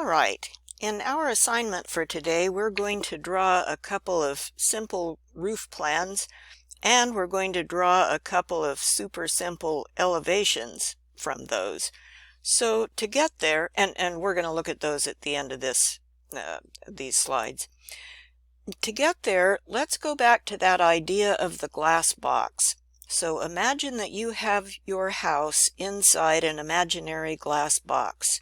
All right, in our assignment for today, we're going to draw a couple of simple roof plans, and we're going to draw a couple of super simple elevations from those. So to get there, and we're going to look at those at the end of these slides. To get there, let's go back to that idea of the glass box. So imagine that you have your house inside an imaginary glass box,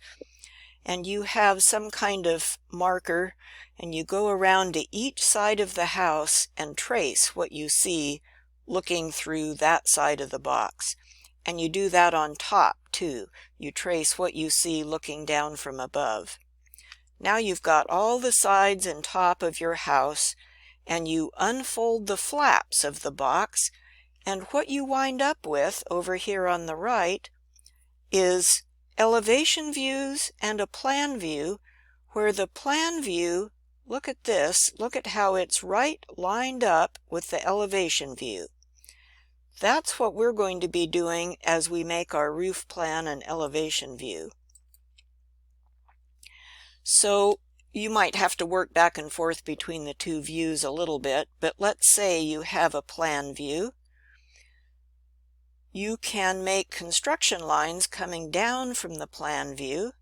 and you have some kind of marker, and you go around to each side of the house and trace what you see looking through that side of the box. And you do that on top too. You trace what you see looking down from above. Now you've got all the sides and top of your house, and you unfold the flaps of the box, and what you wind up with over here on the right is elevation views and a plan view, where the plan view, look at this, look at how it's right lined up with the elevation view. That's what we're going to be doing as we make our roof plan and elevation view. So you might have to work back and forth between the two views a little bit, but let's say you have a plan view. You can make construction lines coming down from the plan view,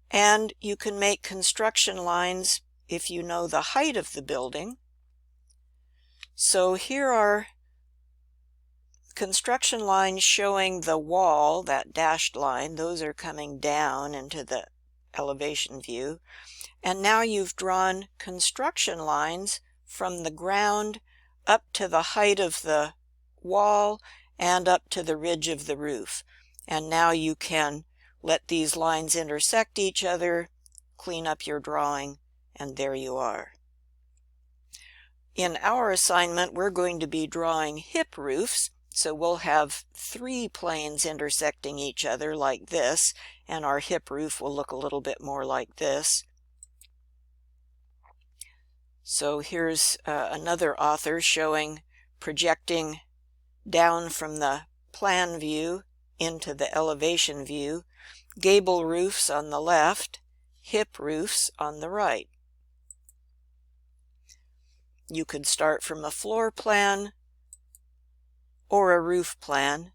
and you can make construction lines if you know the height of the building. So here are construction lines showing the wall, that dashed line. Those are coming down into the elevation view. And now you've drawn construction lines from the ground up to the height of the wall and up to the ridge of the roof. And now you can let these lines intersect each other, clean up your drawing, and there you are. In our assignment, we're going to be drawing hip roofs, so we'll have 3 planes intersecting each other like this, and our hip roof will look a little bit more like this. So here's another author showing projecting down from the plan view into the elevation view, gable roofs on the left, hip roofs on the right. You could start from a floor plan or a roof plan,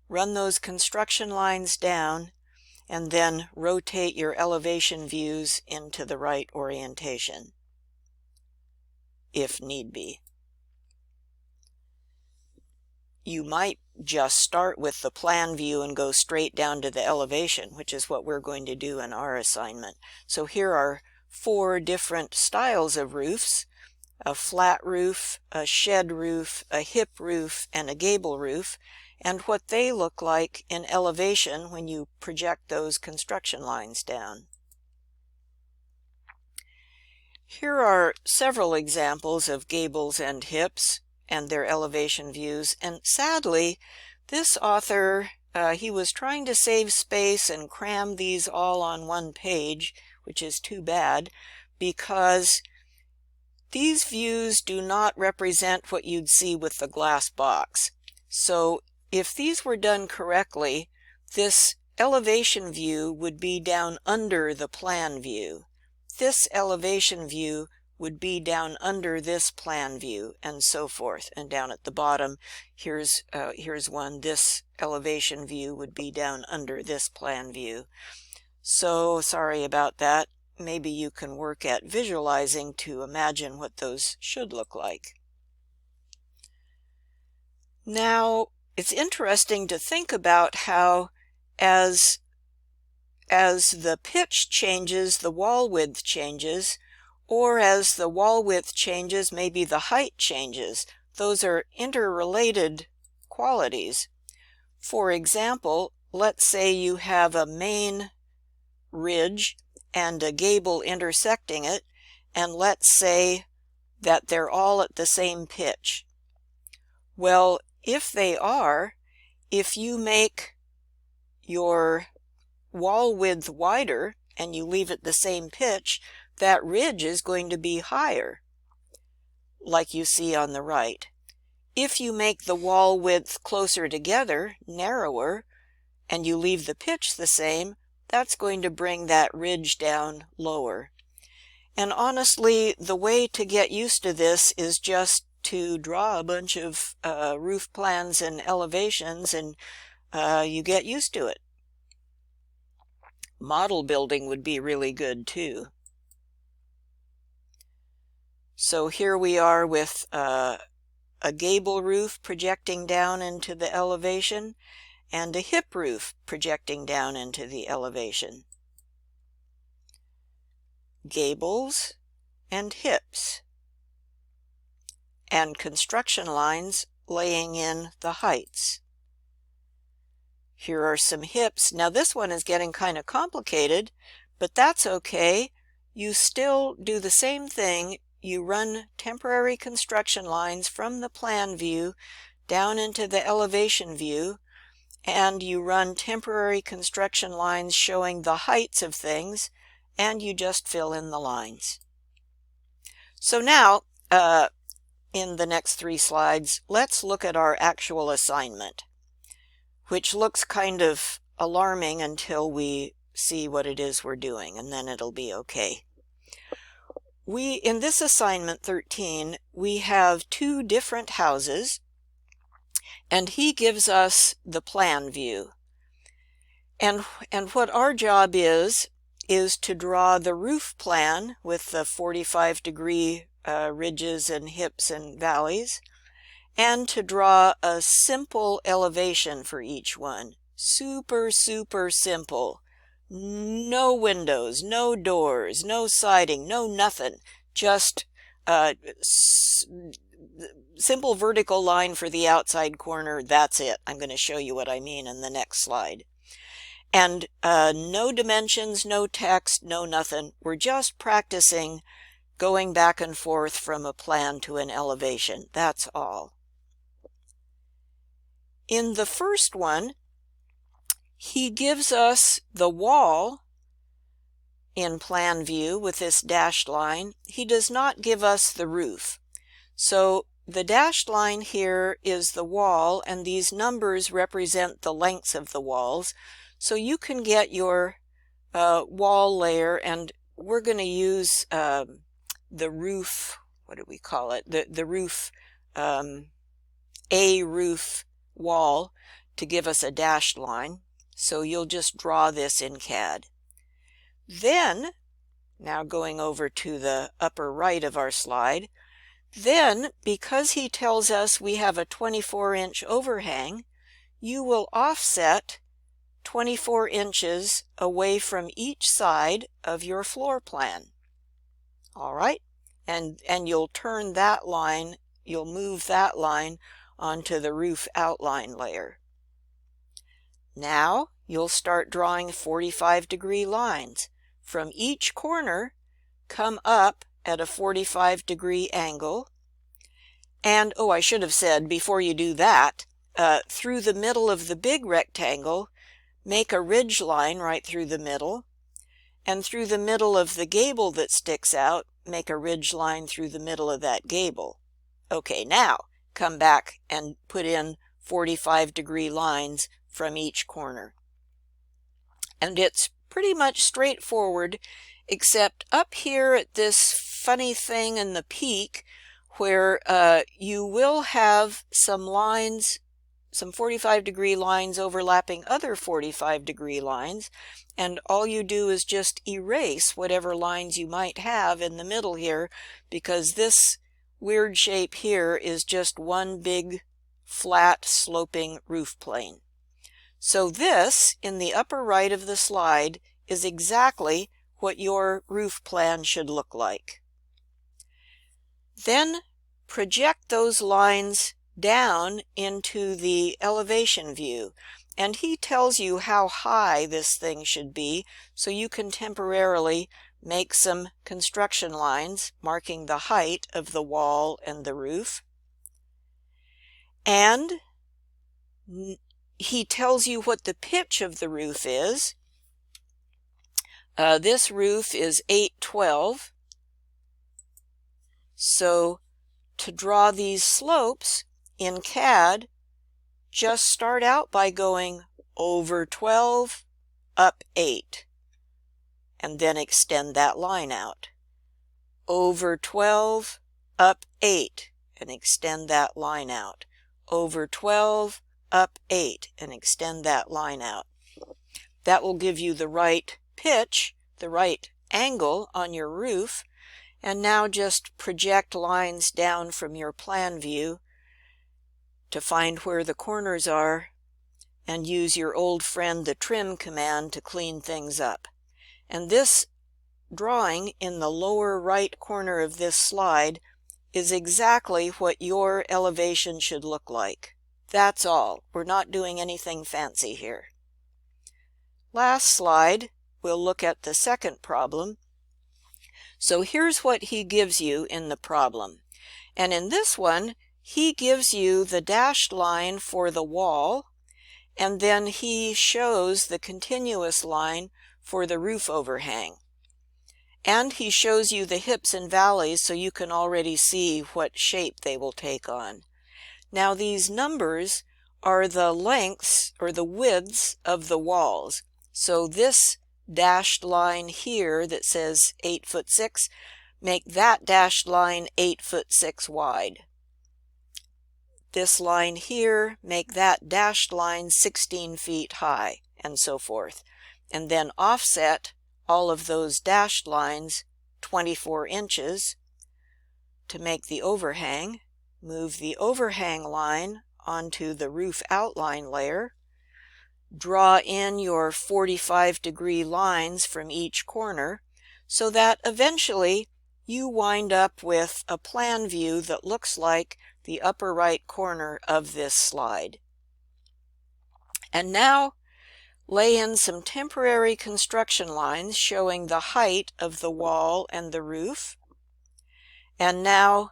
run those construction lines down, and then rotate your elevation views into the right orientation, if need be. You might just start with the plan view and go straight down to the elevation, which is what we're going to do in our assignment. So here are 4 different styles of roofs: a flat roof, a shed roof, a hip roof, and a gable roof, and what they look like in elevation when you project those construction lines down. Here are several examples of gables and hips and their elevation views, and sadly, this author, he was trying to save space and cram these all on one page, which is too bad, because these views do not represent what you'd see with the glass box. So if these were done correctly, this elevation view would be down under the plan view. This elevation view would be down under this plan view, and so forth. And down at the bottom, here's one. This elevation view would be down under this plan view. So sorry about that. Maybe you can work at visualizing to imagine what those should look like. Now, it's interesting to think about how as the pitch changes, the wall width changes, or as the wall width changes, maybe the height changes. Those are interrelated qualities. For example, let's say you have a main ridge and a gable intersecting it, and let's say that they're all at the same pitch. Well, if they are, if you make your wall width wider and you leave it the same pitch, that ridge is going to be higher, like you see on the right. If you make the wall width closer together, narrower, and you leave the pitch the same, that's going to bring that ridge down lower. And honestly, the way to get used to this is just to draw a bunch of roof plans and elevations, and you get used to it. Model building would be really good too. So here we are with a gable roof projecting down into the elevation and a hip roof projecting down into the elevation. Gables and hips, and construction lines laying in the heights. Here are some hips. Now this one is getting kind of complicated, but that's okay. You still do the same thing. You run temporary construction lines from the plan view down into the elevation view, and you run temporary construction lines showing the heights of things, and you just fill in the lines. So now, in the next 3 slides, let's look at our actual assignment, which looks kind of alarming until we see what it is we're doing, and then it'll be okay. In this assignment 13, we have 2 different houses, and he gives us the plan view. And what our job is to draw the roof plan with the 45-degree ridges and hips and valleys, and to draw a simple elevation for each one. Super, super simple. No windows, no doors, no siding, no nothing. Just simple vertical line for the outside corner. That's it. I'm going to show you what I mean in the next slide. And no dimensions, no text, no nothing. We're just practicing going back and forth from a plan to an elevation. That's all. In the first one, he gives us the wall in plan view with this dashed line. He does not give us the roof. So the dashed line here is the wall, and these numbers represent the lengths of the walls. So you can get your wall layer, and we're going to use the roof, what do we call it? The roof, a roof wall to give us a dashed line. So you'll just draw this in CAD. Then, now going over to the upper right of our slide, then because he tells us we have a 24-inch overhang, you will offset 24 inches away from each side of your floor plan. All right, and you'll turn that line, you'll move that line onto the roof outline layer. Now you'll start drawing 45-degree lines. From each corner, come up at a 45-degree angle. And, oh, I should have said before you do that, through the middle of the big rectangle, make a ridge line right through the middle. And through the middle of the gable that sticks out, make a ridge line through the middle of that gable. Okay, now come back and put in 45-degree lines from each corner. And it's pretty much straightforward, except up here at this funny thing in the peak where you will have some lines, some 45-degree lines overlapping other 45-degree lines, and all you do is just erase whatever lines you might have in the middle here, because this weird shape here is just one big flat sloping roof plane. So this, in the upper right of the slide, is exactly what your roof plan should look like. Then project those lines down into the elevation view, and he tells you how high this thing should be, so you can temporarily make some construction lines marking the height of the wall and the roof. And he tells you what the pitch of the roof is. This roof is 812. So to draw these slopes in CAD, just start out by going over 12, up 8, and then extend that line out. Over 12, up 8, and extend that line out. Over 12, up 8, and extend that line out. That will give you the right pitch, the right angle on your roof. And now just project lines down from your plan view to find where the corners are, and use your old friend the trim command to clean things up. And this drawing in the lower right corner of this slide is exactly what your elevation should look like. That's all. We're not doing anything fancy here. Last slide, we'll look at the second problem. So here's what he gives you in the problem. And in this one, he gives you the dashed line for the wall, and then he shows the continuous line for the roof overhang. And he shows you the hips and valleys so you can already see what shape they will take on. Now these numbers are the lengths or the widths of the walls. So this dashed line here that says 8'6", make that dashed line 8'6" wide. This line here, make that dashed line 16 feet high, and so forth. And then offset all of those dashed lines 24 inches to make the overhang. Move the overhang line onto the roof outline layer. Draw in your 45-degree lines from each corner so that eventually you wind up with a plan view that looks like the upper right corner of this slide. And now lay in some temporary construction lines showing the height of the wall and the roof. And now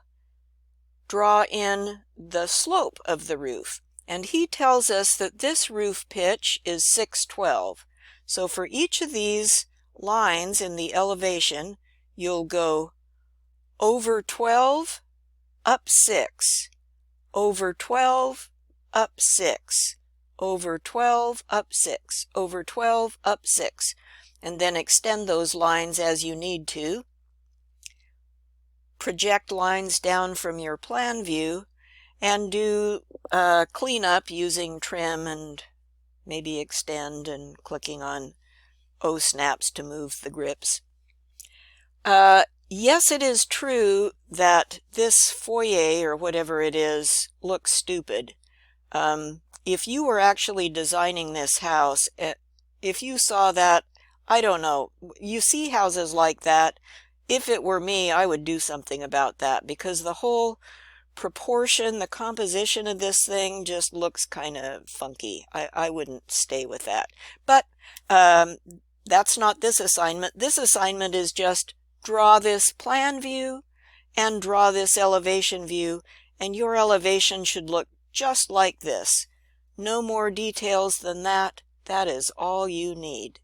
draw in the slope of the roof. And he tells us that this roof pitch is 612. So for each of these lines in the elevation, you'll go over 12, up 6, over 12, up 6, over 12, up 6, over 12, up 6, and then extend those lines as you need to. Project lines down from your plan view and do cleanup using trim and maybe extend and clicking on O-snaps to move the grips. Yes, it is true that this foyer or whatever it is looks stupid. If you were actually designing this house, if you saw that, I don't know, you see houses like that. If it were me, I would do something about that because the whole proportion, the composition of this thing just looks kind of funky. I wouldn't stay with that. But that's not this assignment. This assignment is just draw this plan view and draw this elevation view, and your elevation should look just like this. No more details than that. That is all you need.